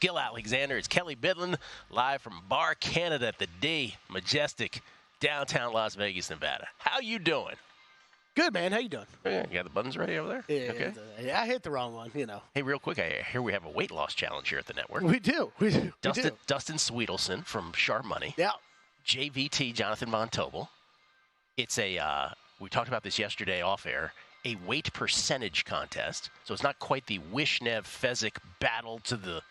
Gill Alexander. It's Kelly Bidlin, live from Bar Canada at the D, majestic downtown Las Vegas, Nevada. How you doing? Good, man. How you doing? Yeah, you got the buttons ready over there? Yeah, Okay. yeah, I hit the wrong one, you know. Hey, real quick, I hear we have a weight loss challenge here at the network. We do. Dustin Sweetelson from Sharp Money. Yeah. JVT, Jonathan Montobel. It's we talked about this yesterday off air, a weight percentage contest. So it's not quite the Wishnev-Fezzik battle to the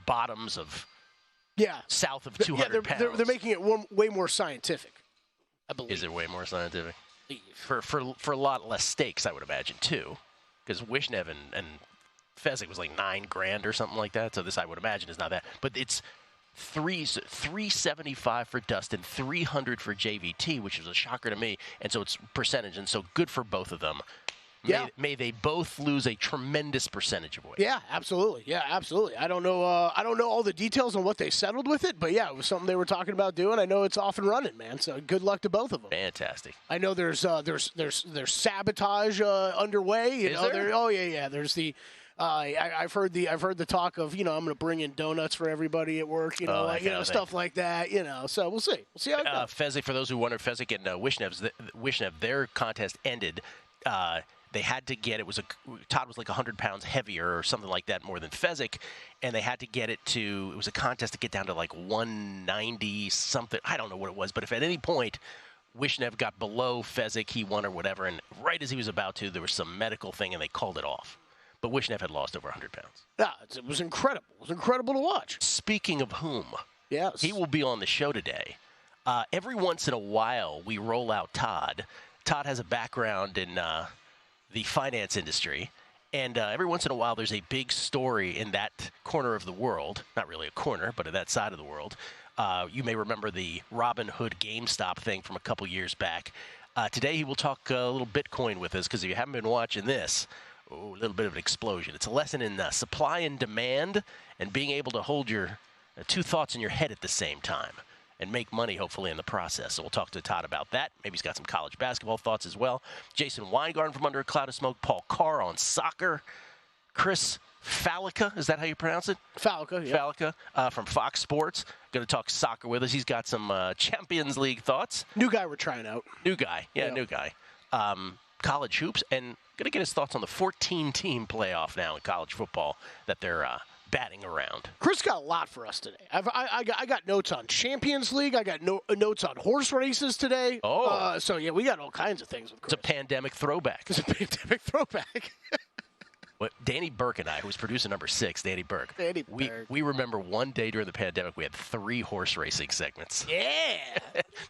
bottoms of south of 200 pounds. They're making it way more scientific, I believe. Is it way more scientific? For a lot less stakes, I would imagine, too. Because Wishnev and Fezzik was like $9,000 or something like that. So this, I would imagine, is not that. But it's $375 for Dustin, $300 for JVT, which is a shocker to me. And so it's percentage, and so good for both of them. May they both lose a tremendous percentage of weight. Yeah, absolutely. Yeah, absolutely. I don't know all the details on what they settled with it, but yeah, it was something they were talking about doing. I know it's off and running, man. So good luck to both of them. Fantastic. I know there's sabotage underway. Is there? Oh yeah. There's the. I've heard the talk of, I'm going to bring in donuts for everybody at work, stuff like that, So we'll see. We'll see how it goes. Fezzik, for those who wonder, Fezzik and Wishnev, their contest ended. They had to get Todd was like 100 pounds heavier or something like that more than Fezzik, and they had to get it was a contest to get down to like 190 something. I don't know what it was, but if at any point Wishnev got below Fezzik, he won or whatever, and right as he was about to, there was some medical thing and they called it off. But Wishnev had lost over 100 pounds. Yeah, it was incredible. It was incredible to watch. Speaking of whom, yes, he will be on the show today. Every once in a while, we roll out Todd. Todd has a background in the finance industry, and every once in a while, there's a big story in that corner of the world. Not really a corner, but in that side of the world. You may remember the Robin Hood GameStop thing from a couple years back. Today, he will talk a little Bitcoin with us, because if you haven't been watching this, a little bit of an explosion. It's a lesson in supply and demand and being able to hold your two thoughts in your head at the same time and make money, hopefully, in the process. So we'll talk to Todd about that. Maybe he's got some college basketball thoughts as well. Jason Weingarten from Under a Cloud of Smoke. Paul Carr on soccer. Chris Fallica, is that how you pronounce it? Fallica, yeah. Fallica from Fox Sports. Going to talk soccer with us. He's got some Champions League thoughts. New guy we're trying out. New guy. New guy. College hoops, and going to get his thoughts on the 14-team playoff now in college football that they're batting around. Chris got a lot for us today. I got notes on Champions League. I got notes on horse races today. Oh. So, yeah, we got all kinds of things with Chris. It's a pandemic throwback. What Danny Burke and I, who was producer number 6, Danny Burke, we remember one day during the pandemic we had 3 horse racing segments. Yeah.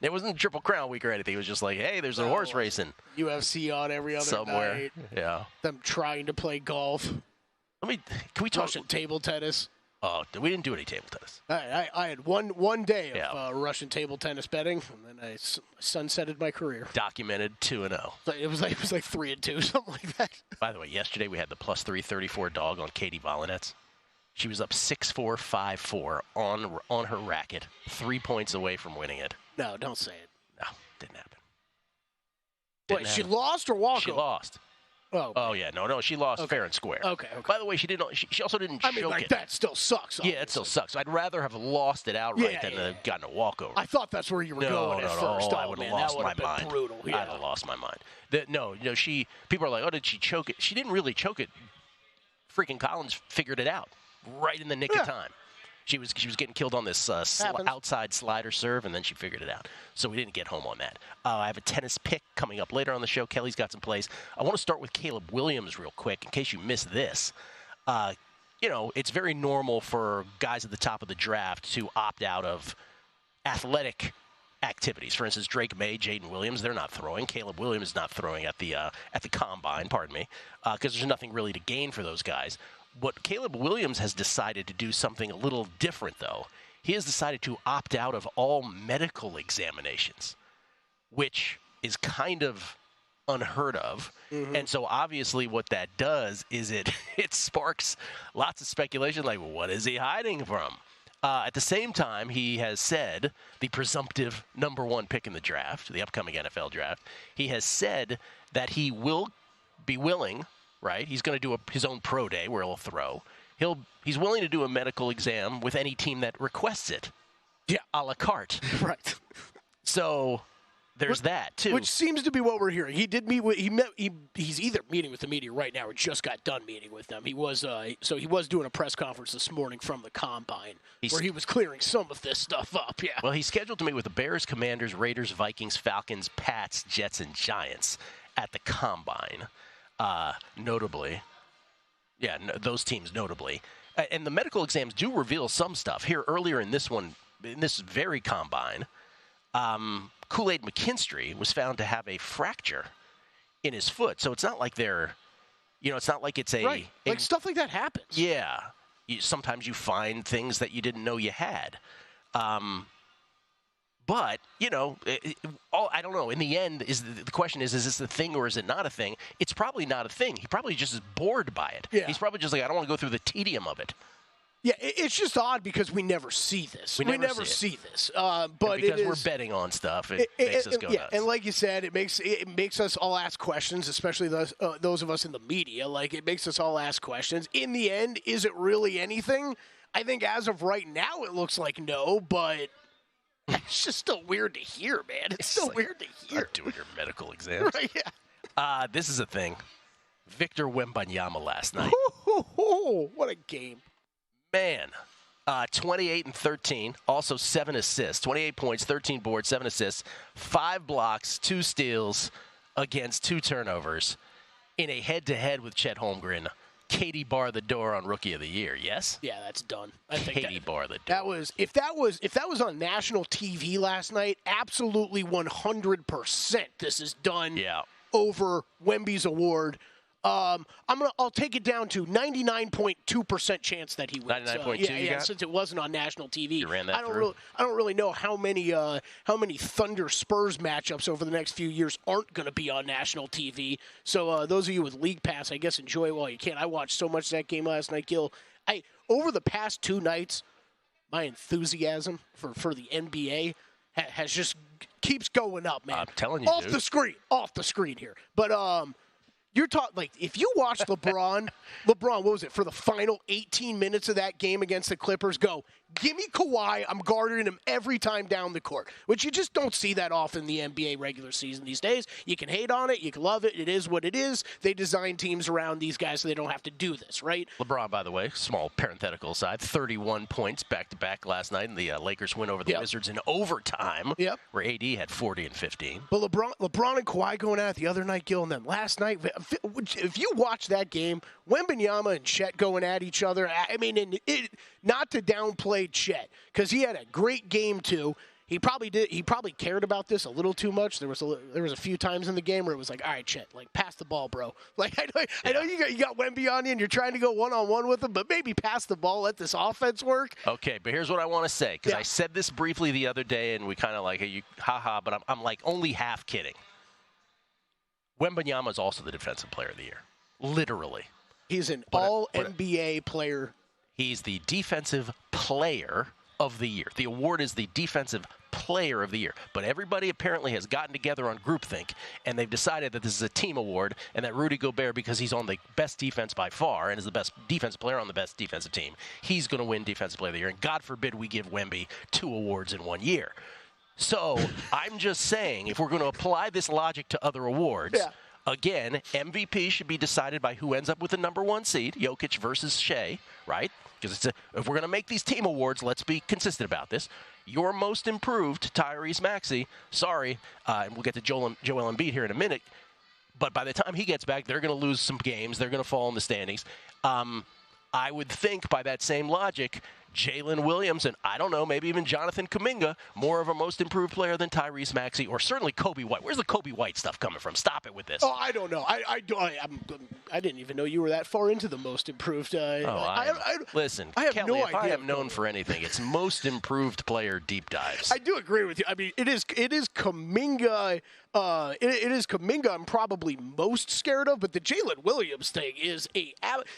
It wasn't Triple Crown week or anything. It was just like, hey, there's a horse racing. UFC on every other somewhere. night. Yeah. Them trying to play golf. Can we talk Russian table tennis? Oh, we didn't do any table tennis. I had one day of Russian table tennis betting, and then I sunsetted my career. Documented 2-0. It was like 3-2, something like that. By the way, yesterday we had the plus 334 dog on Katie Volinets. She was up 6-4, 5-4 on her racket, 3 points away from winning it. No, don't say it. No, didn't happen. Wait, she lost or walked? She lost. Oh yeah, no, she lost fair and square. Okay. By the way, she didn't. She also didn't choke it. That still sucks. Obviously. Yeah, it still sucks. I'd rather have lost it outright than have gotten a walkover. I thought that's where you were going at first. I would have lost my mind. Brutal. Yeah. I'd have lost my mind. People are like, oh, did she choke it? She didn't really choke it. Freaking Collins figured it out right in the nick of time. She was getting killed on this outside slider serve, and then she figured it out. So we didn't get home on that. I have a tennis pick coming up later on the show. Kelly's got some plays. I want to start with Caleb Williams real quick in case you missed this. It's very normal for guys at the top of the draft to opt out of athletic activities. For instance, Drake May, Jaden Williams, they're not throwing. Caleb Williams is not throwing at the combine, because there's nothing really to gain for those guys. What Caleb Williams has decided to do something a little different, though. He has decided to opt out of all medical examinations, which is kind of unheard of. Mm-hmm. And so obviously what that does is it sparks lots of speculation, like, well, what is he hiding from? At the same time, he has said, the presumptive number 1 pick in the draft, the upcoming NFL draft, he has said that he will be willing, right? He's going to do his own pro day where he'll throw. he's willing to do a medical exam with any team that requests it. Yeah, a la carte. Right. So there's that too. Which seems to be what we're hearing. He did meet with he's either meeting with the media right now or just got done meeting with them. He was doing a press conference this morning from the combine where he was clearing some of this stuff up. Yeah. Well, he's scheduled to meet with the Bears, Commanders, Raiders, Vikings, Falcons, Pats, Jets, and Giants at the combine. Notably. Yeah, those teams notably. And the medical exams do reveal some stuff. Here earlier in this very combine, Kool-Aid McKinstry was found to have a fracture in his foot. So it's not like it's not like it's right. Like stuff like that happens. Yeah. Sometimes you find things that you didn't know you had. But, I don't know. In the end, the question is this a thing or is it not a thing? It's probably not a thing. He probably just is bored by it. Yeah. He's probably just like, I don't want to go through the tedium of it. Yeah, it's just odd because we never see this. We never see this. But because we're betting on stuff, it makes us go nuts. And like you said, it makes us all ask questions, especially those of us in the media. Like, it makes us all ask questions. In the end, is it really anything? I think as of right now, it looks like no, but it's just still weird to hear, man. It's still like, weird to hear. Doing your medical exams. Right, yeah. This is a thing. Victor Wembanyama last night. What a game. Man, 28 and 13, also 7 assists, 28 points, 13 boards, 7 assists, 5 blocks, 2 steals against 2 turnovers in a head-to-head with Chet Holmgren. Katie bar the door on Rookie of the Year, yes? Yeah, that's done. I think Katie bar the door. That was if that was on national TV last night, absolutely 100% this is done over Wemby's award. I'll take it down to 99.2% chance that he wins. 99.2. Yeah. Since it wasn't on national TV, you ran that through. I don't really know how many Thunder Spurs matchups over the next few years aren't going to be on national TV. So those of you with League Pass, I guess enjoy it while you can. I watched so much of that game last night, Gill. Over the past 2 nights, my enthusiasm for the NBA has just keeps going up, man. I'm telling you, off the screen here, but You're talking like if you watch LeBron, what was it for the final 18 minutes of that game against the Clippers? Go, give me Kawhi. I'm guarding him every time down the court, which you just don't see that often in the NBA regular season these days. You can hate on it, you can love it. It is what it is. They design teams around these guys so they don't have to do this, right? LeBron, by the way, small parenthetical aside, 31 points back-to-back last night, and the Lakers win over the Wizards in overtime, where AD had 40 and 15. But LeBron and Kawhi going at it the other night, Gill, and then last night, if you watch that game, Wembanyama and Chet going at each other, I mean, not to downplay Chet, because he had a great game too. He probably did. He probably cared about this a little too much. There was a few times in the game where it was like, all right, Chet, like pass the ball, bro. Like I know you got Wemby on you and you're trying to go 1-on-1 with him, but maybe pass the ball, let this offense work. Okay, but here's what I want to say, because I said this briefly the other day, and we kind of like, haha, but I'm like only half kidding. Wembanyama is also the defensive player of the year, literally. He's an all-NBA player. He's the defensive player of the year. The award is the defensive player of the year. But everybody apparently has gotten together on groupthink, and they've decided that this is a team award, and that Rudy Gobert, because he's on the best defense by far and is the best defensive player on the best defensive team, he's going to win defensive player of the year. And God forbid we give Wemby 2 awards in 1 year. So I'm just saying, if we're going to apply this logic to other awards, again, MVP should be decided by who ends up with the number 1 seed, Jokic versus Shea, right? Because if we're going to make these team awards, let's be consistent about this. Your most improved, Tyrese Maxey, sorry, and we'll get to Joel Embiid here in a minute, but by the time he gets back, they're going to lose some games. They're going to fall in the standings. I would think by that same logic, Jalen Williams and, I don't know, maybe even Jonathan Kuminga, more of a most improved player than Tyrese Maxey, or certainly Kobe White. Where's the Kobe White stuff coming from? Stop it with this. Oh, I don't know. I didn't even know you were that far into the most improved. Listen, I have Kelly, no if idea. I am known for anything, it's most improved player deep dives. I do agree with you. I mean, it is Kuminga. It is Kuminga I'm probably most scared of, but the Jalen Williams thing is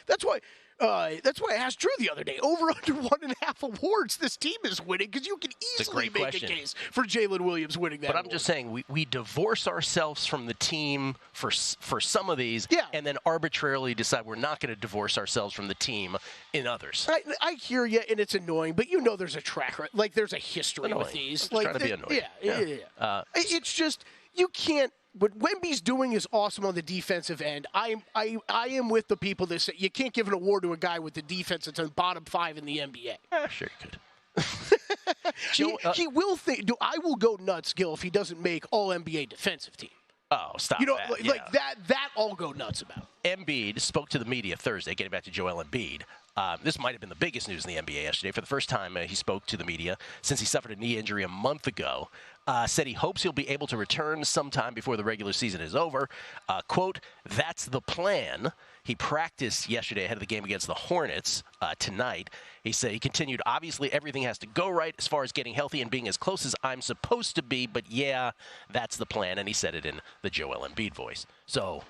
that's why. That's why I asked Drew the other day. Over under 1.5 awards this team is winning, because you can easily make a case for Jalen Williams winning that. But I'm award. just saying, we divorce ourselves from the team for some of these, and then arbitrarily decide we're not going to divorce ourselves from the team in others. I hear you, and it's annoying, but you know there's a track record. Like, there's a history with these. I'm trying to be annoying. Yeah. It's just, you can't. What Wemby's doing is awesome on the defensive end. I am with the people that say you can't give an award to a guy with the defense that's on bottom 5 in the NBA. Sure you could. He will think. I will go nuts, Gill, if he doesn't make All NBA defensive team. Oh, stop! You know, that. like that. I'll go nuts about. Embiid spoke to the media Thursday. Getting back to Joel Embiid. This might have been the biggest news in the NBA yesterday. For the first time, he spoke to the media since he suffered a knee injury a month ago. Said he hopes he'll be able to return sometime before the regular season is over. Quote, "That's the plan." He practiced yesterday ahead of the game against the Hornets tonight. He said he continued, obviously everything has to go right as far as getting healthy and being as close as I'm supposed to be, but yeah, that's the plan. And he said it in the Joel Embiid voice. So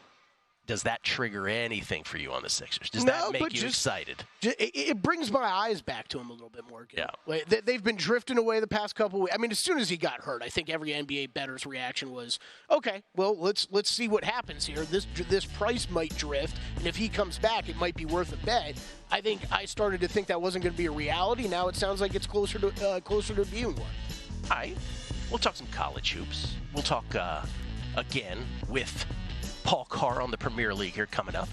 does that trigger anything for you on the Sixers? Does that make you excited? It brings my eyes back to him a little bit more. Yeah. Like, they've been drifting away the past couple weeks. I mean, as soon as he got hurt, I think every NBA bettor's reaction was, okay, well, let's see what happens here. This price might drift, and if he comes back, it might be worth a bet. I think I started to think that wasn't going to be a reality. Now it sounds like it's closer to being one. All right. We'll talk some college hoops. We'll talk again with Paul Carr on the Premier League here coming up.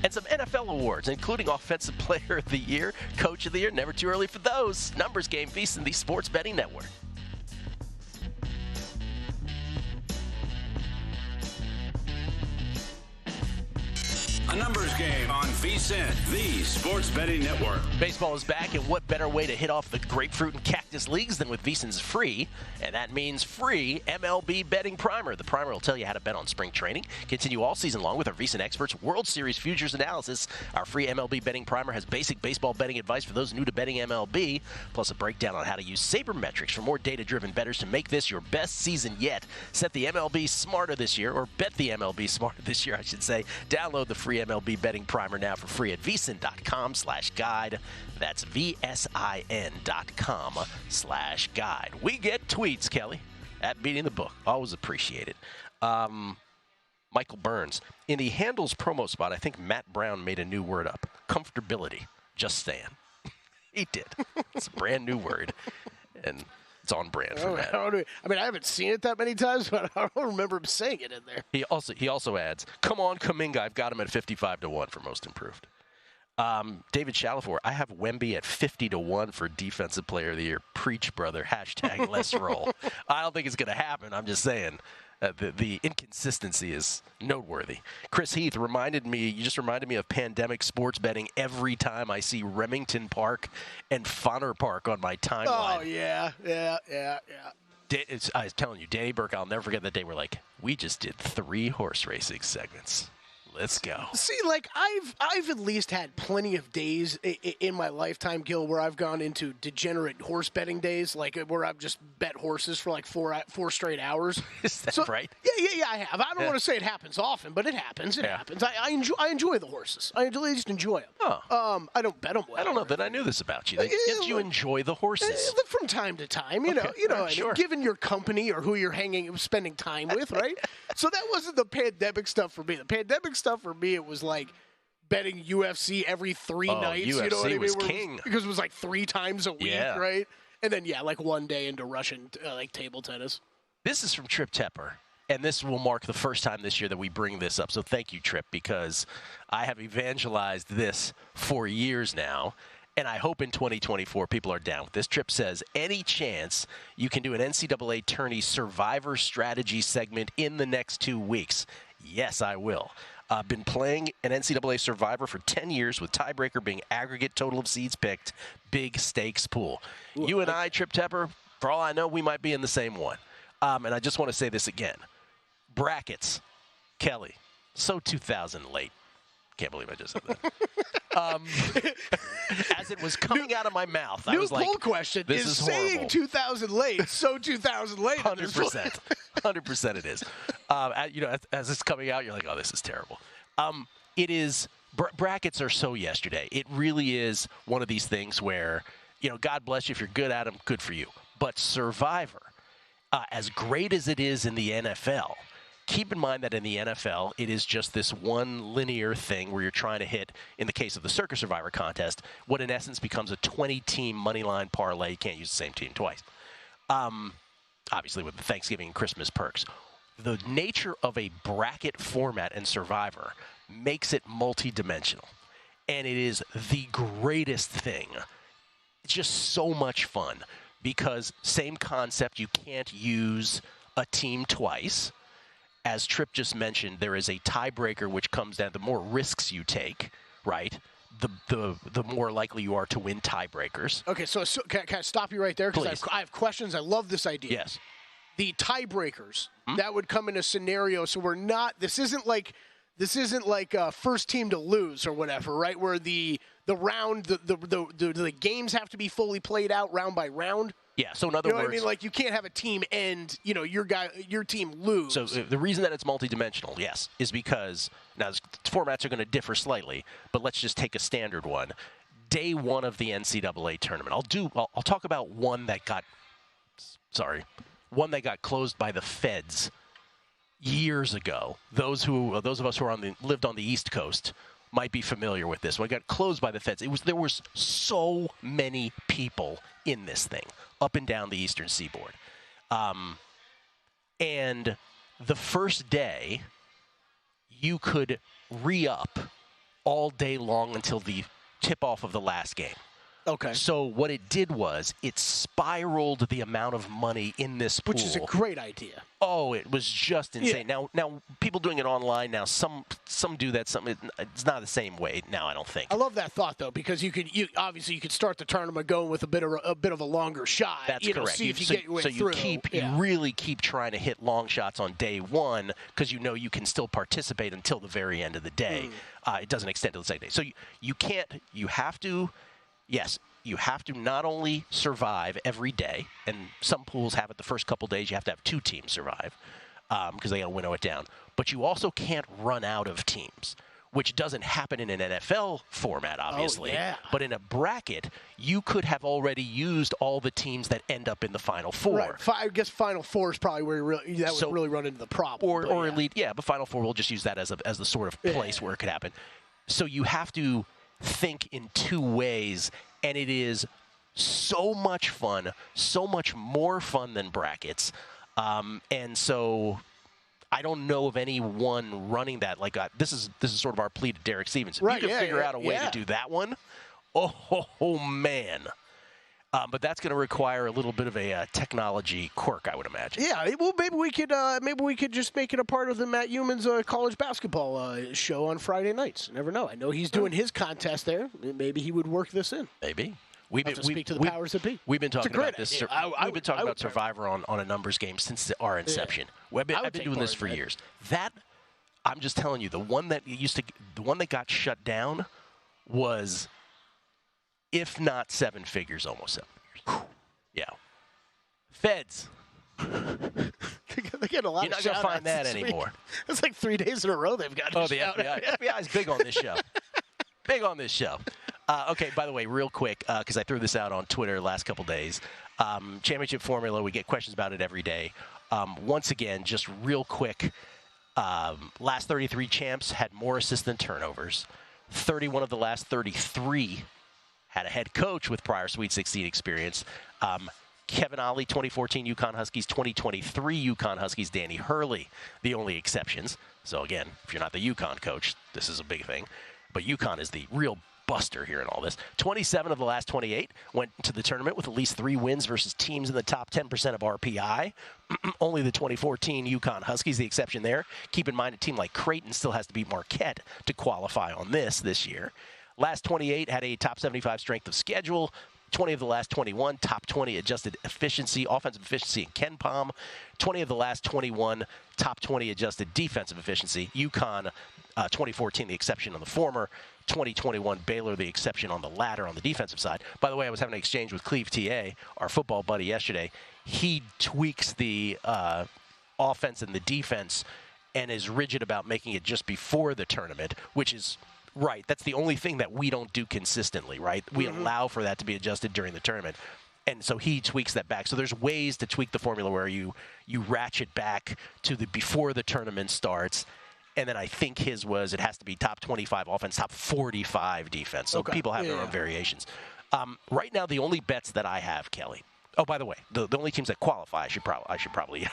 And some NFL awards, including Offensive Player of the Year, Coach of the Year. Never too early for those. Numbers Game, VSiN, the Sports Betting Network. A numbers game on VSiN, the Sports Betting Network. Baseball is back, and what better way to hit off the grapefruit and cactus leagues than with VSiN's free, and that means free MLB betting primer. The primer will tell you how to bet on spring training. Continue all season long with our VSiN experts' World Series futures analysis. Our free MLB betting primer has basic baseball betting advice for those new to betting MLB, plus a breakdown on how to use sabermetrics for more data-driven bettors to make this your best season yet. Set the MLB smarter this year, or bet the MLB smarter this year, I should say. Download the free MLB betting primer now for free at VSiN.com/guide. That's VSIN.com/guide. We get tweets, Kelly, at Beating the Book. Always appreciate it. Michael Burns. In the Handles promo spot, I think Matt Brown made a new word up. Comfortability. Just saying. He did. It's a brand new word. And it's on brand for Matt. I mean, I haven't seen it that many times, but I don't remember him saying it in there. He also adds, "Come on, Kuminga. I've got him at 55-1 for most improved." David Shalafor, I have Wemby at 50-1 for Defensive Player of the Year. Preach, brother. # let's roll. I don't think it's going to happen. I'm just saying. The inconsistency is noteworthy. Chris Heath you just reminded me of pandemic sports betting every time I see Remington Park and Fonner Park on my timeline. Oh, yeah. I was telling you, Danny Burke, I'll never forget that day we're like, we just did 3 horse racing segments. Let's go. See, like, I've at least had plenty of days in my lifetime, Gil, where I've gone into degenerate horse betting days, like where I've just bet horses for like four straight hours. Is that right? Yeah, I have. I don't want to say it happens often, but it happens. It happens. I enjoy the horses. I just enjoy them. Oh. I don't bet them well. I don't know that I knew this about you. Did you enjoy the horses? From time to time, you know, sure. given your company or who you're spending time with, right? So that wasn't the pandemic stuff for me. The pandemic stuff for me, it was like betting UFC every 3 nights. UFC, you know what I mean? was king. Because it was like 3 times a week, right? And then, like one day into Russian like table tennis. This is from Trip Tepper, and this will mark the first time this year that we bring this up. So thank you, Trip, because I have evangelized this for years now. And I hope in 2024 people are down with this. Trip says, any chance you can do an NCAA tourney survivor strategy segment in the next 2 weeks? Yes, I will. I've been playing an NCAA survivor for 10 years with tiebreaker being aggregate total of seeds picked, big stakes pool. You and I, Trip Tepper, for all I know, we might be in the same one. And I just want to say this again. Brackets. Kelly, so 2000 late. Can't believe I just said that. As it was coming out of my mouth, I was like, poll question. This is saying horrible. 2000 late, so 2000 late. 100%. 100% it is. As it's coming out, you're like, oh, this is terrible. It is Brackets are so yesterday. It really is one of these things where, God bless you if you're good at them, good for you. But Survivor, as great as it is in the NFL, keep in mind that in the NFL, it is just this one linear thing where you're trying to hit, in the case of the Circa Survivor contest, what in essence becomes a 20-team moneyline parlay. You can't use the same team twice. Obviously, with the Thanksgiving and Christmas perks. The nature of a bracket format in Survivor makes it multi-dimensional. And it is the greatest thing. It's just so much fun because same concept, you can't use a team twice. As Tripp just mentioned, there is a tiebreaker which comes down. The more risks you take, right, the more likely you are to win tiebreakers. Okay, so can I stop you right there? Because I have questions. I love this idea. Yes. The tiebreakers, that would come in a scenario, so we're not, this isn't like first team to lose or whatever, right? Where the round, the games have to be fully played out round by round. Yeah, so in other words, what I mean? Like, you can't have a team end, your team lose. So the reason that it's multidimensional, yes, is because, now formats are going to differ slightly, but let's just take a standard one. Day one of the NCAA tournament. I'll talk about one that got closed by the feds years ago. Those of us who lived on the East Coast might be familiar with this. When it got closed by the feds, there was so many people in this thing up and down the Eastern Seaboard. And the first day, you could re-up all day long until the tip-off of the last game. Okay. So what it did was it spiraled the amount of money in this pool. Which is a great idea. Oh, it was just insane. Yeah. Now people doing it online now. Some do that. It's not the same way now. I don't think. I love that thought though, because you could start the tournament going with a bit of a longer shot. That's correct. See if you get your way through. You really keep trying to hit long shots on day one because you can still participate until the very end of the day. It doesn't extend to the second day. So you can't. You have to. Yes, you have to not only survive every day, and some pools have it the first couple days, you have to have 2 teams survive because they got to winnow it down. But you also can't run out of teams, which doesn't happen in an NFL format, obviously. Oh, yeah. But in a bracket, you could have already used all the teams that end up in the Final Four. Right. I guess Final Four is probably where would really run into the problem. Or Elite, but Final Four, we'll just use that as the sort of place where it could happen. So you have to think in 2 ways, and it is so much fun, so much more fun than brackets. And so I don't know of anyone running that. Like this is sort of our plea to Derek Stevenson. Right, you can figure out a way to do that one. Oh man. But that's going to require a little bit of a technology quirk, I would imagine. Yeah, well, maybe we could just make it a part of the Matt Euman's college basketball show on Friday nights. Never know. I know he's doing his contest there. Maybe he would work this in. Maybe. Speak to the powers that be. We've been talking about this. We've been talking about Survivor on a numbers game since our inception. I've been doing this for years. I'm just telling you, the one that got shut down was, if not 7 figures, almost 7 figures. Yeah. Feds. They get a lot You're of not going to find that anymore. It's like 3 days in a row they've got. Oh, the FBI. FBI is big on this show. Big on this show. Okay, by the way, real quick, because I threw this out on Twitter the last couple days. Championship formula, we get questions about it every day. Once again, just real quick, last 33 champs had more assists than turnovers. 31 of the last 33 had a head coach with prior Sweet 16 experience. Kevin Ollie, 2014 UConn Huskies, 2023 UConn Huskies, Danny Hurley, the only exceptions. So again, if you're not the UConn coach, this is a big thing. But UConn is the real buster here in all this. 27 of the last 28 went to the tournament with at least 3 wins versus teams in the top 10% of RPI. Only the 2014 UConn Huskies, the exception there. Keep in mind, a team like Creighton still has to beat Marquette to qualify on this year. Last 28 had a top 75 strength of schedule. 20 of the last 21, top 20 adjusted efficiency, offensive efficiency in Ken Palm. 20 of the last 21, top 20 adjusted defensive efficiency. UConn, 2014, the exception on the former. 2021, Baylor, the exception on the latter on the defensive side. By the way, I was having an exchange with Cleve TA, our football buddy, yesterday. He tweaks the offense and the defense and is rigid about making it just before the tournament, which is Right. That's the only thing that we don't do consistently, right? We allow for that to be adjusted during the tournament. And so he tweaks that back. So there's ways to tweak the formula where you ratchet back to the before the tournament starts. And then I think his was it has to be top 25 offense, top 45 defense. So people have their own variations. Right now, the only bets that I have, Kelly. Oh, by the way, the only teams that qualify, I should probably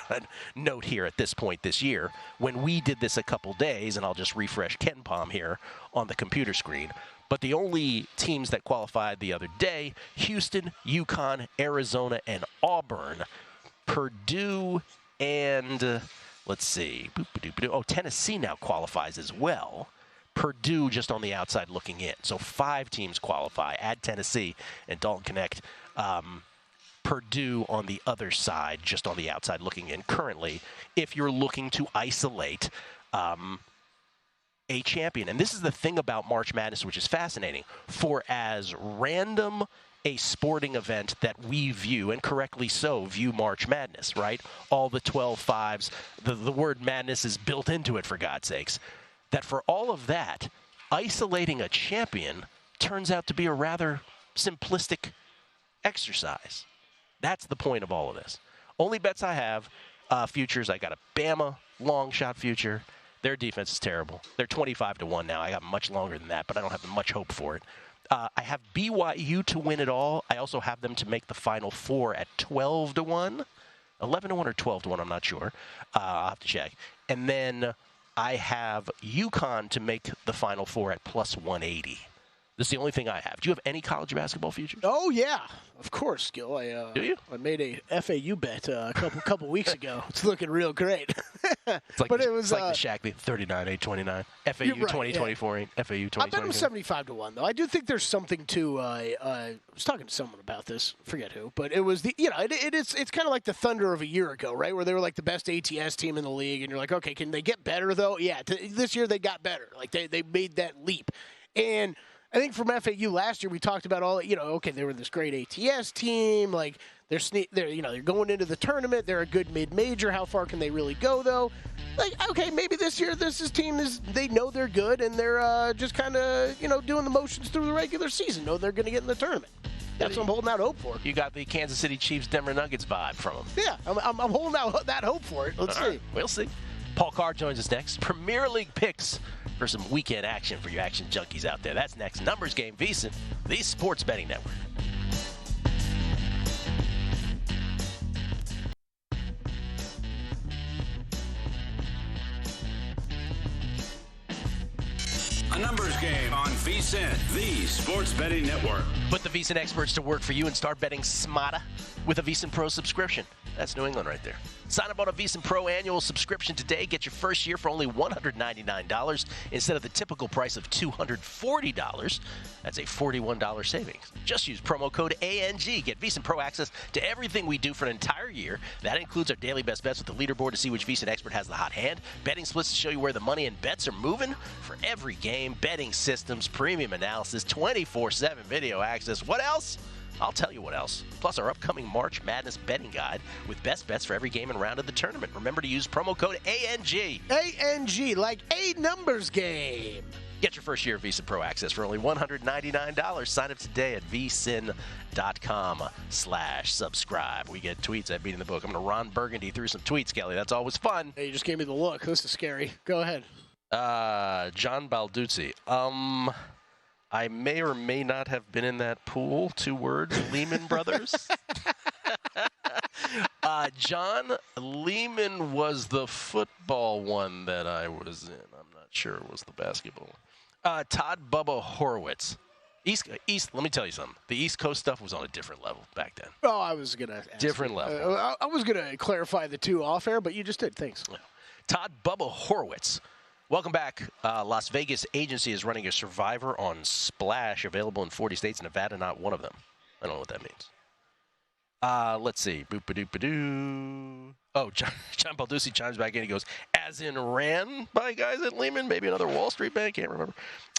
note here at this point this year, when we did this a couple days, and I'll just refresh Ken Palm here on the computer screen, but the only teams that qualified the other day, Houston, UConn, Arizona, and Auburn, Purdue, and let's see, Tennessee now qualifies as well. Purdue just on the outside looking in. So 5 teams qualify. Add Tennessee and Dalton Connect. Purdue on the other side, just on the outside looking in currently, if you're looking to isolate a champion. And this is the thing about March Madness, which is fascinating. For as random a sporting event that we view, and correctly so, view March Madness, right? All the 12-5s, the word madness is built into it, for God's sakes. That for all of that, isolating a champion turns out to be a rather simplistic exercise. That's the point of all of this. Only bets I have, futures, I got a Bama long shot future. Their defense is terrible. They're 25-1 now. I got much longer than that, but I don't have much hope for it. I have BYU to win it all. I also have them to make the Final Four at 12-1. 11-1 or 12-1, I'm not sure. I'll have to check. And then I have UConn to make the Final Four at plus 180. This is the only thing I have. Do you have any college basketball futures? Oh, yeah. Of course, Gill. Do you? I made a FAU bet a couple weeks ago. It's looking real great. It's like the Shaq, 39-8-29. FAU 20-24, FAU 20-24. I bet him 75-1, though. I do think there's something to. I was talking to someone about this. Forget who, but it was it's kind of like the Thunder of a year ago, right? Where they were like the best ATS team in the league, and you're like, okay, can they get better though? Yeah, this year they got better. Like they made that leap, and I think from FAU last year we talked about all, okay, they were this great ATS team, like they're going into the tournament, they're a good mid-major. How far can they really go though? Like, okay, maybe this year they know they're good and they're just kind of doing the motions through the regular season. Know they're going to get in the tournament. That's what I'm holding out hope for. You got the Kansas City Chiefs Denver Nuggets vibe from them. Yeah, I'm holding out that hope for it. Let's see. Right, we'll see. Paul Carr joins us next. Premier League picks for some weekend action for you action junkies out there. That's next. Numbers Game, VSiN, the Sports Betting Network. A Numbers Game on VSiN, the Sports Betting Network. Put the VSiN experts to work for you and start betting smarter with a VSiN Pro subscription. That's New England right there. Sign up on a VSiN Pro annual subscription today. Get your first year for only $199 instead of the typical price of $240. That's a $41 savings. Just use promo code ANG. Get VSiN Pro access to everything we do for an entire year. That includes our daily best bets with the leaderboard to see which VSiN expert has the hot hand, betting splits to show you where the money and bets are moving for every game, betting systems, premium analysis, 24/7 video access. What else? I'll tell you what else. Plus our upcoming March Madness betting guide with best bets for every game and round of the tournament. Remember to use promo code ANG. ANG, like a numbers game. Get your first year of VSiN Pro access for only $199. Sign up today at vsin.com/subscribe. We get tweets at Beating the Book. I'm going to Ron Burgundy through some tweets, Kelly. That's always fun. Hey, you just gave me the look. This is scary. Go ahead. John Balduzzi. I may or may not have been in that pool. 2 words, Lehman Brothers. John, Lehman was the football one that I was in. I'm not sure it was the basketball one. Todd Bubba Horowitz. East. Let me tell you something. The East Coast stuff was on a different level back then. Oh, I was going to different level. I was going to clarify the two off air, but you just did. Thanks. Yeah. Todd Bubba Horowitz. Welcome back. Las Vegas agency is running a Survivor on Splash, available in 40 states, Nevada not one of them. I don't know what that means. Let's see. Boop-a-doop-a-doo. Oh, John Balduzzi chimes back in. He goes, as in ran by guys at Lehman? Maybe another Wall Street bank? Can't remember.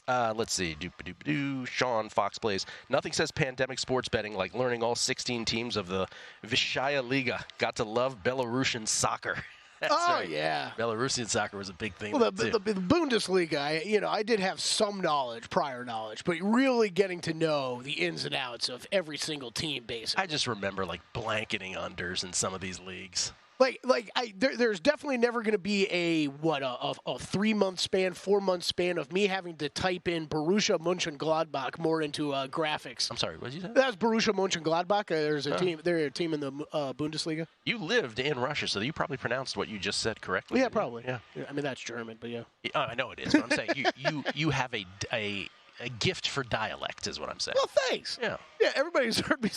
Let's see. Doop-a-doop-a-doo. Sean Fox plays. Nothing says pandemic sports betting like learning all 16 teams of the Vysshaya Liga. Got to love Belarusian soccer. Right. Yeah. Belarusian soccer was a big thing. Well, the Bundesliga, I did have some prior knowledge, but really getting to know the ins and outs of every single team, basically. I just remember blanketing unders in some of these leagues. There's definitely never going to be a 3-month span, 4-month span of me having to type in Borussia Mönchengladbach more into graphics. I'm sorry, what did you say? That's Borussia Mönchengladbach. There's a team. They're a team in the Bundesliga. You lived in Russia, so you probably pronounced what you just said correctly. Yeah, probably. Yeah. I mean, that's German, but yeah. I know it is. But I'm saying you have a gift for dialect, is what I'm saying. Well, thanks. Yeah. Yeah, everybody's heard me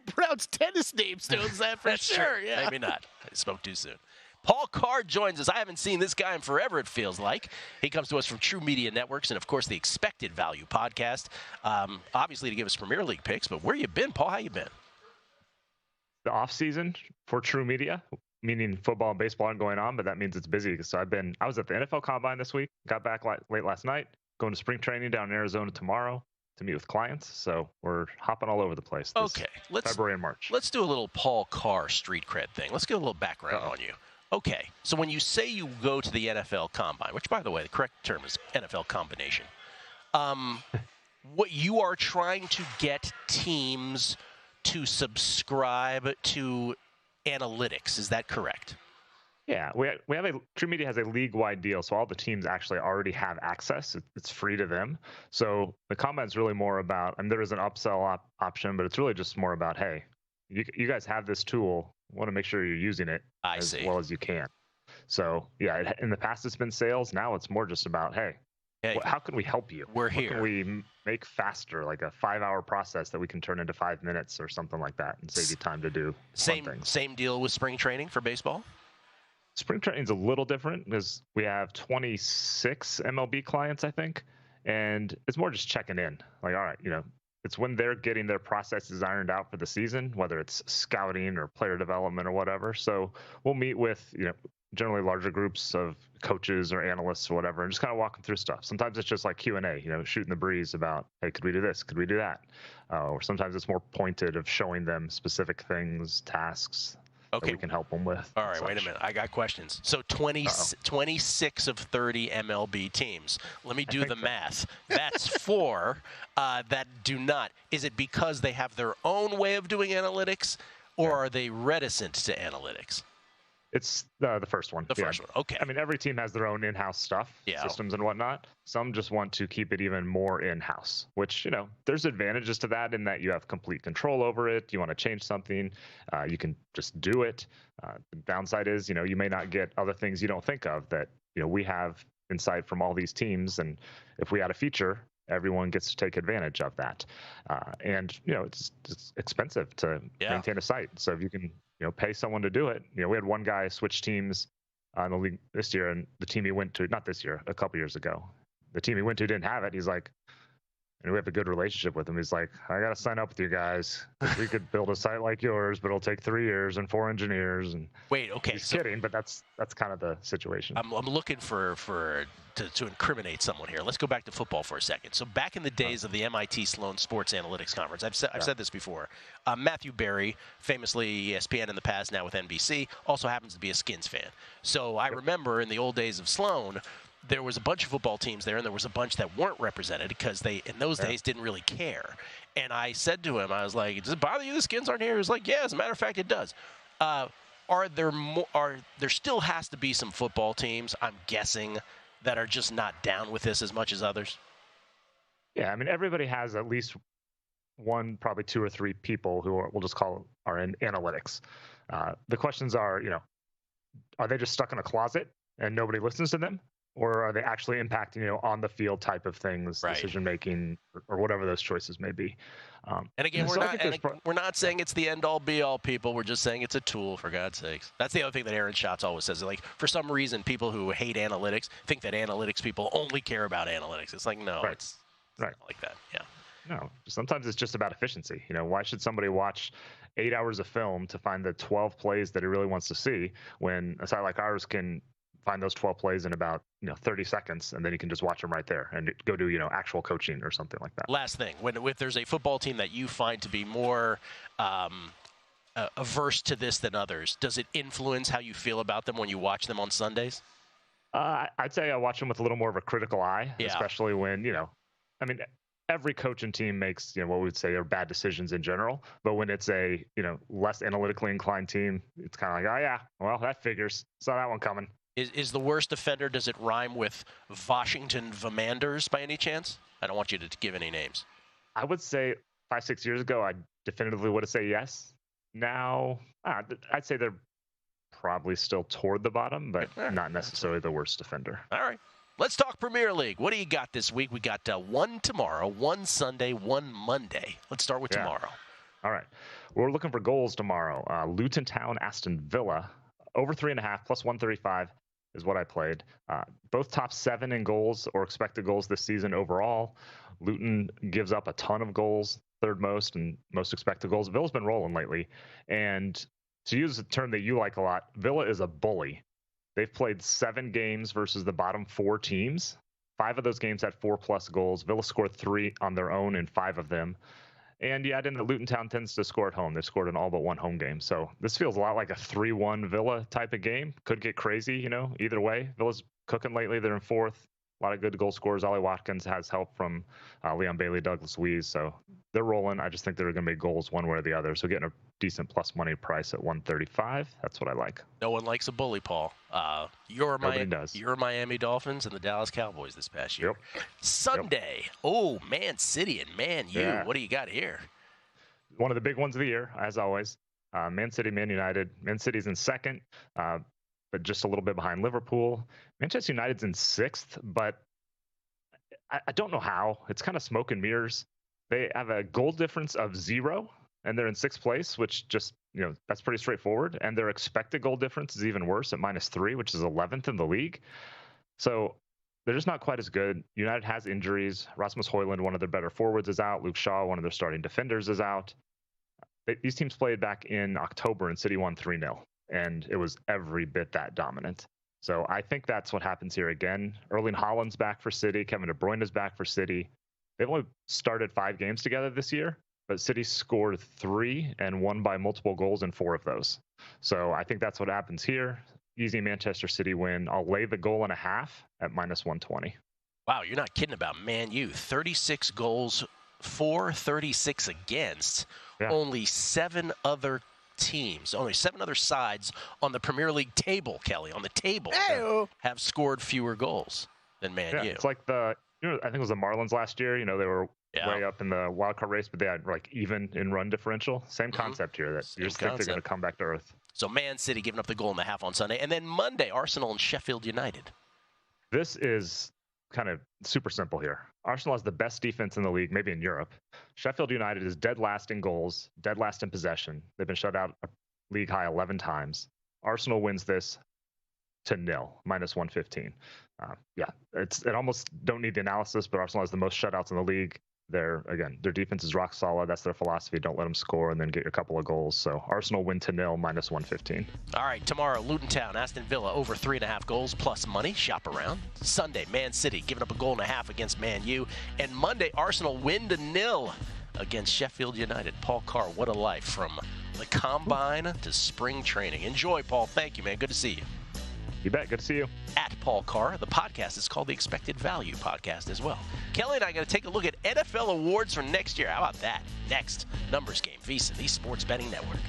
pronounce tennis names, knows that for That's sure. true. Yeah. Maybe not. I spoke too soon. Paul Card joins us. I haven't seen this guy in forever, it feels like. He comes to us from True Media Networks and, of course, the Expected Value podcast. Obviously to give us Premier League picks, but where you been, Paul? How you been? The off season for True Media, meaning football and baseball aren't going on, but that means it's busy. So I was at the NFL Combine this week, got back late last night, going to spring training down in Arizona tomorrow to meet with clients. So we're hopping all over the place this February and March. Let's do a little Paul Carr street cred thing. Let's get a little background on you. Okay, so when you say you go to the NFL Combine, which, by the way, the correct term is NFL Combination, what you are trying to get teams to subscribe to analytics, is that correct? Yeah, we have True Media has a league-wide deal, so all the teams actually already have access. It's free to them. So the Combine is really more about, and there is an upsell option, but it's really just more about, hey, you guys have this tool. Want to make sure you're using it as well as you can. So yeah, in the past it's been sales. Now it's more just about, hey, how can we help you? We're here. What can we make faster, like a 5-hour process that we can turn into 5 minutes or something like that, and save you time to do things. Same deal with spring training for baseball? Spring training is a little different because we have 26 MLB clients, I think, and it's more just checking in. Like, all right, it's when they're getting their processes ironed out for the season, whether it's scouting or player development or whatever. So we'll meet with, generally larger groups of coaches or analysts or whatever, and just kind of walk them through stuff. Sometimes it's just like Q&A, shooting the breeze about, hey, could we do this? Could we do that? Or sometimes it's more pointed of showing them specific things, tasks that we can help them with. All right, wait a minute. I got questions. So 26 of 30 MLB teams. Let me do the math. That's 4 that do not. Is it because they have their own way of doing analytics, or are they reticent to analytics? It's the first one. The first one, okay. I mean, every team has their own in-house stuff, systems and whatnot. Some just want to keep it even more in-house, which, there's advantages to that in that you have complete control over it. You want to change something, you can just do it. The downside is, you may not get other things you don't think of that, we have insight from all these teams. And if we add a feature, everyone gets to take advantage of that. And, it's expensive to maintain a site. So if you can, pay someone to do it. We had one guy switch teams in the league this year, and the team he went to, not this year, a couple years ago, the team he went to didn't have it. He's like, and we have a good relationship with him. He's like, I got to sign up with you guys. We could build a site like yours, but it'll take 3 years and 4 engineers. And wait, okay. He's kidding, but that's kind of the situation. I'm looking to incriminate someone here. Let's go back to football for a second. So back in the days of the MIT Sloan Sports Analytics Conference, I've said this before. Matthew Berry, famously ESPN in the past, now with NBC, also happens to be a Skins fan. So I remember in the old days of Sloan, there was a bunch of football teams there, and there was a bunch that weren't represented because they, in those days, didn't really care. And I said to him, I was like, does it bother you the Skins aren't here? He was like, yeah, as a matter of fact, it does. There still has to be some football teams, I'm guessing, that are just not down with this as much as others? Yeah, I mean, everybody has at least one, probably 2 or 3 people who we'll just call are in analytics. The questions are, are they just stuck in a closet and nobody listens to them? Or are they actually impacting, on the field type of things, decision making, or whatever those choices may be? And again, we're not saying it's the end all be all, people. We're just saying it's a tool, for God's sakes. That's the other thing that Aaron Schatz always says. Like, for some reason, people who hate analytics think that analytics people only care about analytics. It's like, no, it's not like that. Yeah. No, sometimes it's just about efficiency. Why should somebody watch 8 hours of film to find the 12 plays that he really wants to see when a site like ours can find those 12 plays in about 30 seconds, and then you can just watch them right there and go do actual coaching or something like that. Last thing, if there's a football team that you find to be more averse to this than others, does it influence how you feel about them when you watch them on Sundays? I'd say I watch them with a little more of a critical eye, especially when, every coach and team makes, what we would say are bad decisions in general. But when it's a, less analytically inclined team, it's kind of like, oh, yeah, well, that figures. Saw that one coming. Is the worst offender, does it rhyme with Washington Vermanders by any chance? I don't want you to give any names. I would say 5-6 years ago, I definitively would have said yes. Now, I'd say they're probably still toward the bottom, but not necessarily the worst offender. All right. Let's talk Premier League. What do you got this week? We got one tomorrow, one Sunday, one Monday. Let's start with tomorrow. All right. We're looking for goals tomorrow. Luton Town, Aston Villa. Over 3.5 plus 135 is what I played. Both top 7 in goals or expected goals this season overall. Luton gives up a ton of goals, third most and most expected goals. Villa's been rolling lately. And to use a term that you like a lot, Villa is a bully. They've played 7 games versus the bottom 4 teams. 5 of those games had 4+ goals. Villa scored 3 on their own in 5 of them. And you add in that Luton Town tends to score at home. They've scored in all but 1 home game. So this feels a lot like a 3-1 Villa type of game. Could get crazy, either way. Villa's cooking lately. They're in 4th. A lot of good goal scorers. Ollie Watkins has help from Leon Bailey, Douglas Luiz. So they're rolling. I just think there are going to be goals one way or the other. So getting a decent plus money price at 135. That's what I like. No one likes a bully, Paul. You're Miami Dolphins and the Dallas Cowboys this past year. Yep. Sunday. Yep. Oh, Man City and Man U. Yeah. What do you got here? One of the big ones of the year, as always. Man City, Man United. Man City's in 2nd. But just a little bit behind Liverpool. Manchester United's in 6th, but I don't know how. It's kind of smoke and mirrors. They have a goal difference of 0, and they're in 6th place, which just, that's pretty straightforward. And their expected goal difference is even worse at -3, which is 11th in the league. So they're just not quite as good. United has injuries. Rasmus Højlund, one of their better forwards, is out. Luke Shaw, one of their starting defenders, is out. These teams played back in October, and City won 3-0. And it was every bit that dominant. So I think that's what happens here again. Erling Haaland's back for City. Kevin De Bruyne is back for City. They've only started 5 games together this year, but City scored 3 and won by multiple goals in 4 of those. So I think that's what happens here. Easy Manchester City win. I'll lay the goal and a half at -120. Wow, you're not kidding about Man U. 36 goals for, 36 against. Yeah. Only 7 other teams, only 7 other sides on the Premier League table, Kelly, on the table, have scored fewer goals than Man U. It's like I think it was the Marlins last year. They were way up in the wild card race, but they had even in run differential. Same concept here. That you just think they're going to come back to earth. So Man City giving up the goal and a half on Sunday, and then Monday, Arsenal and Sheffield United. This is kind of super simple here. Arsenal has the best defense in the league, maybe in Europe. Sheffield United is dead last in goals, dead last in possession. They've been shut out a league high 11 times. Arsenal wins this to 0, -115. It almost don't need the analysis, but Arsenal has the most shutouts in the league. Their defense is rock solid. That's their philosophy. Don't let them score and then get a couple of goals. So Arsenal win to 0, -115. All right, tomorrow, Luton Town, Aston Villa, over 3.5 goals plus money. Shop around. Sunday, Man City giving up a goal and a half against Man U. And Monday, Arsenal win to 0 against Sheffield United. Paul Carr, what a life from the combine to spring training. Enjoy, Paul. Thank you, man. Good to see you. You bet. Good to see you. At Paul Carr. The podcast is called the Expected Value Podcast as well. Kelly and I are going to take a look at NFL awards for next year. How about that? Next, Numbers Game, VSiN, the Sports Betting Network.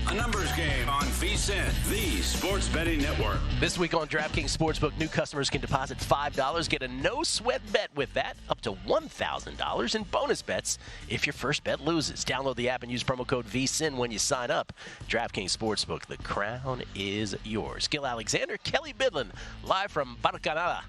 A numbers game on VSiN, the Sports Betting Network. This week on DraftKings Sportsbook, new customers can deposit $5, get a no-sweat bet with that, up to $1,000 in bonus bets if your first bet loses. Download the app and use promo code VSiN when you sign up. DraftKings Sportsbook, the crown is yours. Gill Alexander, Kelly Bidlin, live from Barcanada,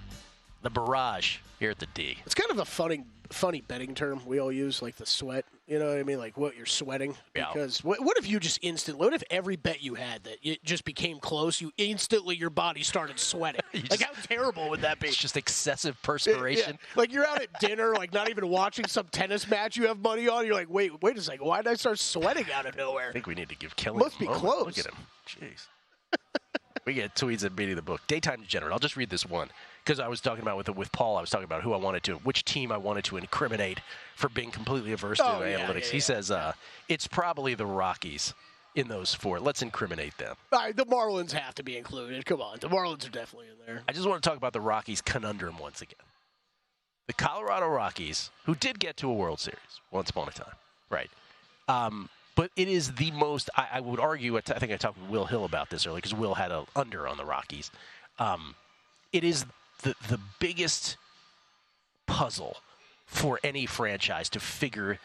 the barrage here at the D. It's kind of a funny betting term we all use, like the sweat. You know what I mean? Like what you're sweating. Because what if you just what if every bet you had that it just became close, your body started sweating? Like how terrible would that be? It's just excessive perspiration. Yeah. Like you're out at dinner, like not even watching some tennis match you have money on. You're like, wait a second. Why did I start sweating out of nowhere? I think we need to give Kelly Must a be moment. close. Look at him. Jeez. We get tweets at beating the book. Daytime degenerate. I'll just read this one because I was talking about with Paul. I was talking about which team I wanted to incriminate for being completely averse to analytics. He says it's probably the Rockies in those 4. Let's incriminate them. All right, the Marlins have to be included. Come on, the Marlins are definitely in there. I just want to talk about the Rockies conundrum once again. The Colorado Rockies, who did get to a World Series once upon a time, right? But it is the most, I would argue, I think I talked with Will Hill about this earlier because Will had an under on the Rockies. It is the biggest puzzle for any franchise to figure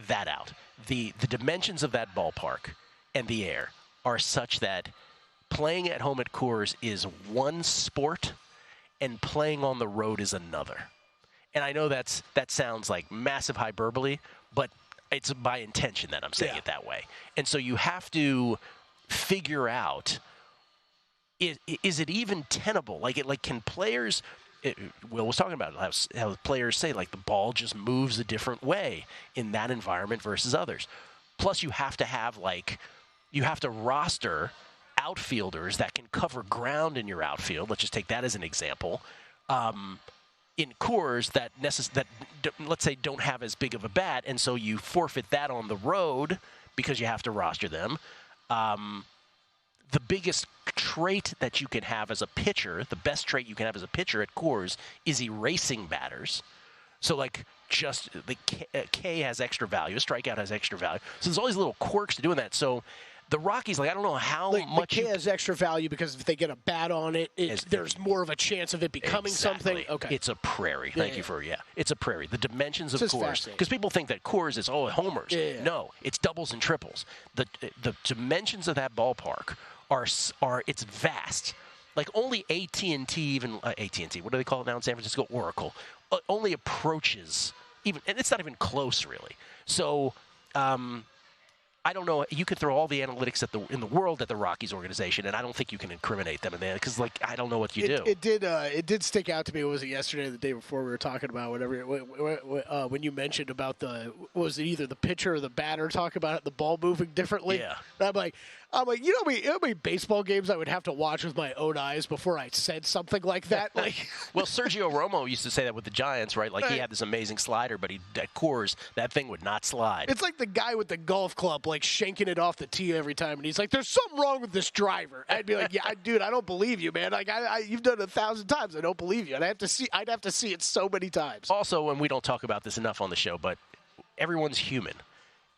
that out. The dimensions of that ballpark and the air are such that playing at home at Coors is one sport and playing on the road is another. And I know that sounds like massive hyperbole, but it's by intention that I'm saying it that way. And so you have to figure out, is it even tenable? Can players, Will was talking about how players say, the ball just moves a different way in that environment versus others. Plus you have to have, you have to roster outfielders that can cover ground in your outfield. Let's just take that as an example. In Coors that let's say don't have as big of a bat, and so you forfeit that on the road because you have to roster them. The biggest trait that you can have as a pitcher, the best trait you can have as a pitcher at Coors is erasing batters. So just the K has extra value, a strikeout has extra value. So there's all these little quirks to doing that. So the Rockies, I don't know how much. The K has extra value because if they get a bat on it, there's more of a chance of it becoming something. Okay. It's a prairie. Thank you for it's a prairie. The dimensions of Coors, because people think that Coors is homers. Yeah. No, it's doubles and triples. The dimensions of that ballpark are it's vast. Only AT&T, even AT&T, what do they call it now in San Francisco? Oracle, only approaches even, and it's not even close really. So. I don't know. You could throw all the analytics in the world at the Rockies organization, and I don't think you can incriminate them in there because, I don't know what you do. It did stick out to me. Was it yesterday or the day before we were talking about whatever when you mentioned about was it either the pitcher or the batter talking about the ball moving differently? Yeah. And I'm like, you know how many baseball games I would have to watch with my own eyes before I said something like that? Well, Sergio Romo used to say that with the Giants, right? He had this amazing slider, but at Coors, that thing would not slide. It's like the guy with the golf club, shanking it off the tee every time, and he's like, "There's something wrong with this driver." I'd be like, "Yeah, dude, I don't believe you, man. You've done it 1,000 times. I don't believe you." And I'd have to see it so many times. Also, and we don't talk about this enough on the show, but everyone's human.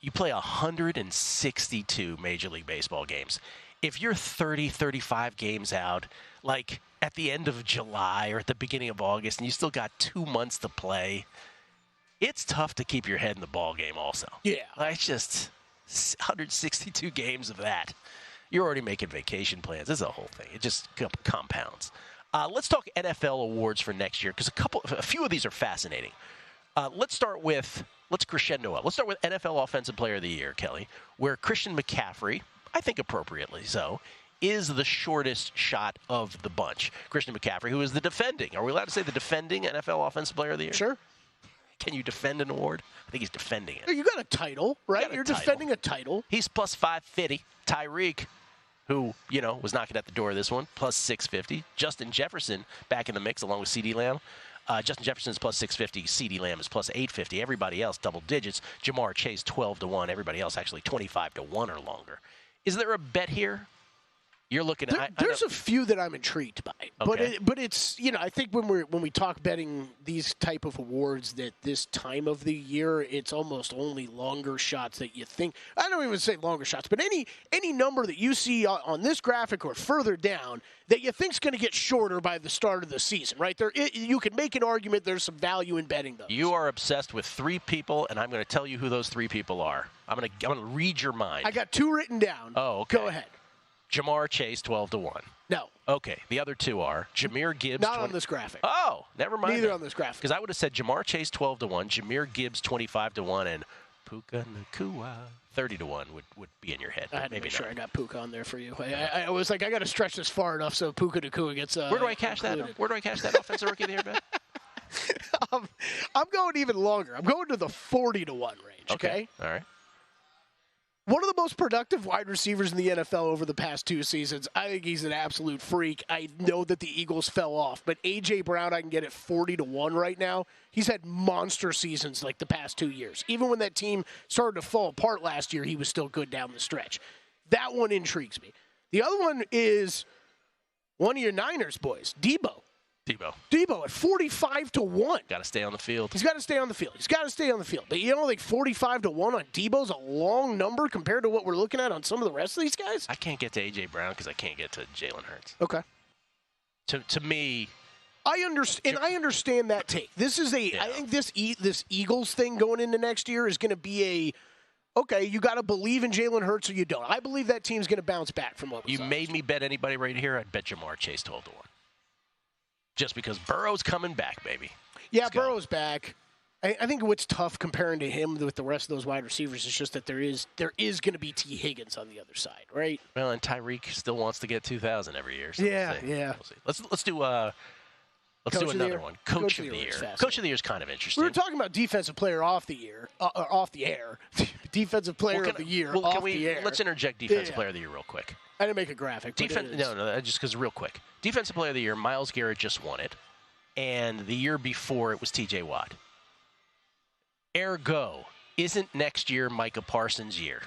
You play 162 Major League Baseball games. If you're 30, 35 games out, at the end of July or at the beginning of August, and you still got 2 months to play, it's tough to keep your head in the ball game also. Yeah. It's just 162 games of that. You're already making vacation plans. This is a whole thing. It just compounds. Let's talk NFL awards for next year because a few of these are fascinating. Let's crescendo up. Let's start with NFL Offensive Player of the Year, Kelly, where Christian McCaffrey, I think appropriately so, is the shortest shot of the bunch. Christian McCaffrey, who is the defending. Are we allowed to say the defending NFL Offensive Player of the Year? Sure. Can you defend an award? I think he's defending it. You got a title, right? You're defending a title. He's plus 550. Tyreek, who, was knocking at the door of this one, plus 650. Justin Jefferson back in the mix along with CeeDee Lamb. Justin Jefferson is plus 650. CeeDee Lamb is plus 850. Everybody else double digits. Jamar Chase 12-1. Everybody else actually 25-1 or longer. Is there a bet here? You're looking at. There's a few that I'm intrigued by, okay. but it's I think when we talk betting these type of awards that this time of the year, it's almost only longer shots that you think. I don't even say longer shots, but any number that you see on this graphic or further down that you think's going to get shorter by the start of the season, right? You can make an argument. There's some value in betting those. You are obsessed with 3 people, and I'm going to tell you who those 3 people are. I'm going to read your mind. I got 2 written down. Oh, okay. Go ahead. Jamar Chase, 12-1. No. Okay. The other 2 are Jahmyr Gibbs. Not on this graphic. Oh, never mind. Neither on this graphic. Because I would have said Jamar Chase, 12-1, Jahmyr Gibbs, 25-1, and Puka Nacua, 30-1 would be in your head. I had to maybe make sure not. I got Puka on there for you. I was like, I got to stretch this far enough so Puka Nacua gets. Where do I cash that? Where do I cash that offensive rookie of the year bet? I'm going even longer. I'm going to the 40-1 range. Okay. All right. One of the most productive wide receivers in the NFL over the past 2 seasons. I think he's an absolute freak. I know that the Eagles fell off, but A.J. Brown, I can get at 40-1 right now. He's had monster seasons like the past 2 years. Even when that team started to fall apart last year, he was still good down the stretch. That one intrigues me. The other one is one of your Niners boys, Debo at 45-1. Got to stay on the field. He's got to stay on the field. But you don't think 45-1 on Debo's a long number compared to what we're looking at on some of the rest of these guys? I can't get to A.J. Brown because I can't get to Jalen Hurts. Okay. To me, I understand that take. This is I think this Eagles thing going into next year is going to be okay, you got to believe in Jalen Hurts or you don't. I believe that team's going to bounce back from what was last made me bet anybody right here. I'd bet Jamar Chase 12-1. Just because Burrow's coming back, baby. Yeah, Burrow's back. I think what's tough comparing to him with the rest of those wide receivers is just that there is going to be T. Higgins on the other side, right? Well, and Tyreek still wants to get 2,000 every year. So yeah. We'll see. Let's do another one. Coach of the year. Coach of the year is kind of interesting. We were talking about defensive player off the year, off the air. Defensive player of the year off the air. Let's interject defensive player of the year real quick. I didn't make a graphic. No, just because real quick. Defensive player of the year, Myles Garrett just won it. And the year before it was T.J. Watt. Ergo, isn't next year Micah Parsons' year?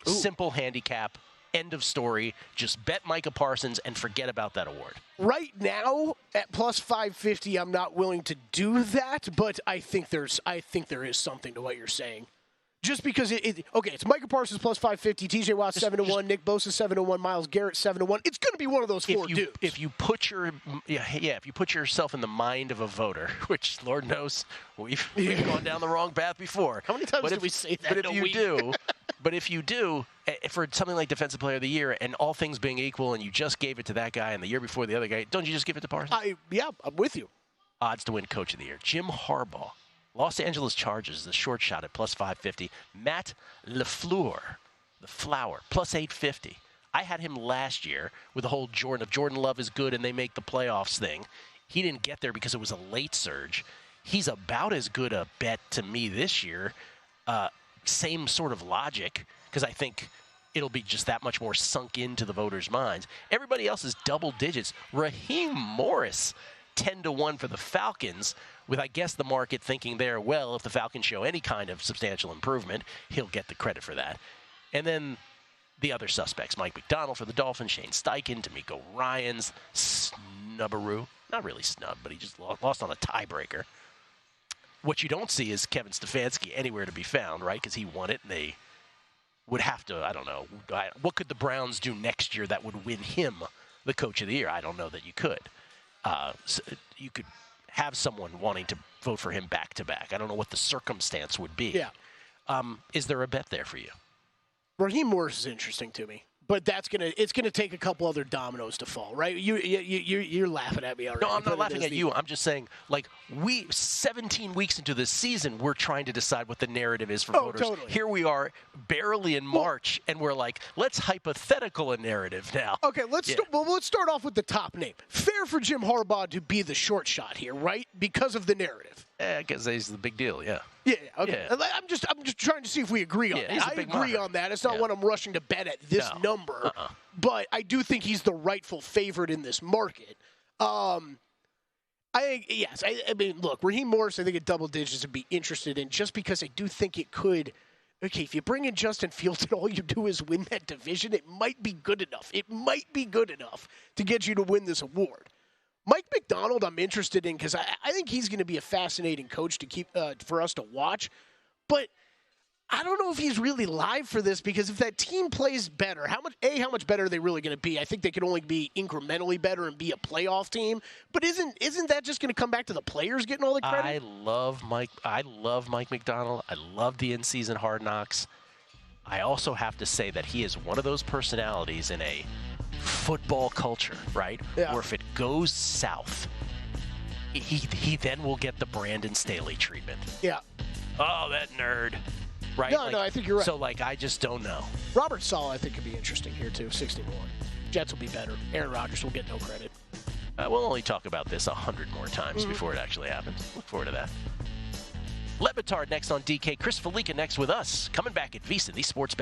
Ooh. Simple handicap, end of story. Just bet Micah Parsons and forget about that award. Right now, at plus 550, I'm not willing to do that, but I think there is something to what you're saying. Just because it's Micah Parsons plus 550, T.J. Watt 7-1, Nick Bosa 7-1, Myles Garrett 7-1. It's going to be one of those four dudes. If you put yourself in the mind of a voter, which Lord knows we've gone down the wrong path before. How many times did we say that? But if you do, for something like Defensive Player of the Year, and all things being equal, and you just gave it to that guy, and the year before the other guy, don't you just give it to Parsons? I'm with you. Odds to win Coach of the Year: Jim Harbaugh. Los Angeles Chargers, the short shot at plus 550. Matt LaFleur, the flower, plus 850. I had him last year with the whole Jordan Love is good and they make the playoffs thing. He didn't get there because it was a late surge. He's about as good a bet to me this year. Same sort of logic, because I think it'll be just that much more sunk into the voters' minds. Everybody else is double digits. Raheem Morris, 10-1 for the Falcons, with, I guess, the market thinking there, well, if the Falcons show any kind of substantial improvement, he'll get the credit for that. And then the other suspects, Mike McDonald for the Dolphins, Shane Steichen, D'Amico Ryans, Snubbaroo. Not really snub, but he just lost on a tiebreaker. What you don't see is Kevin Stefanski anywhere to be found, right? Because he won it, and they would have to, I don't know, what could the Browns do next year that would win him the Coach of the Year? I don't know that you could. So you could have someone wanting to vote for him back-to-back. I don't know what the circumstance would be. Yeah. Is there a bet there for you? Raheem Morris is interesting to me, but it's gonna take a couple other dominoes to fall, right? You're laughing at me already. No, I'm not laughing at you. I'm just saying, 17 weeks into this season, we're trying to decide what the narrative is for voters. Totally. Here we are, barely in March, and we're like, let's hypothetical a narrative now. Okay, let's start off with the top name. Fair for Jim Harbaugh to be the short shot here, right? Because of the narrative. Yeah, because he's the big deal. Yeah. Yeah. Okay. Yeah. I'm just trying to see if we agree on that. I agree on that. It's not what I'm rushing to bet at this number, but I do think he's the rightful favorite in this market. I think yes. I mean, look, Raheem Morris, I think at double digits would be interested in, just because I do think it could. Okay, if you bring in Justin Fields and all you do is win that division, it might be good enough. It might be good enough to get you to win this award. Mike McDonald, I'm interested in, because I think he's going to be a fascinating coach to keep for us to watch. But I don't know if he's really live for this, because if that team plays better, how much better are they really going to be? I think they can only be incrementally better and be a playoff team. But isn't that just going to come back to the players getting all the credit? I love Mike McDonald. I love the in-season Hard Knocks. I also have to say that he is one of those personalities in a football culture, right? Yeah. Where if it goes south, he then will get the Brandon Staley treatment. Yeah. Oh, that nerd. Right? No, I think you're right. So, I just don't know. Robert Saleh, I think, could be interesting here, too, 61. Jets will be better. Aaron Rodgers will get no credit. We'll only talk about this 100 more times before it actually happens. Look forward to that. Le Batard next on DK. Chris Felica next with us. Coming back at VSiN, the Sports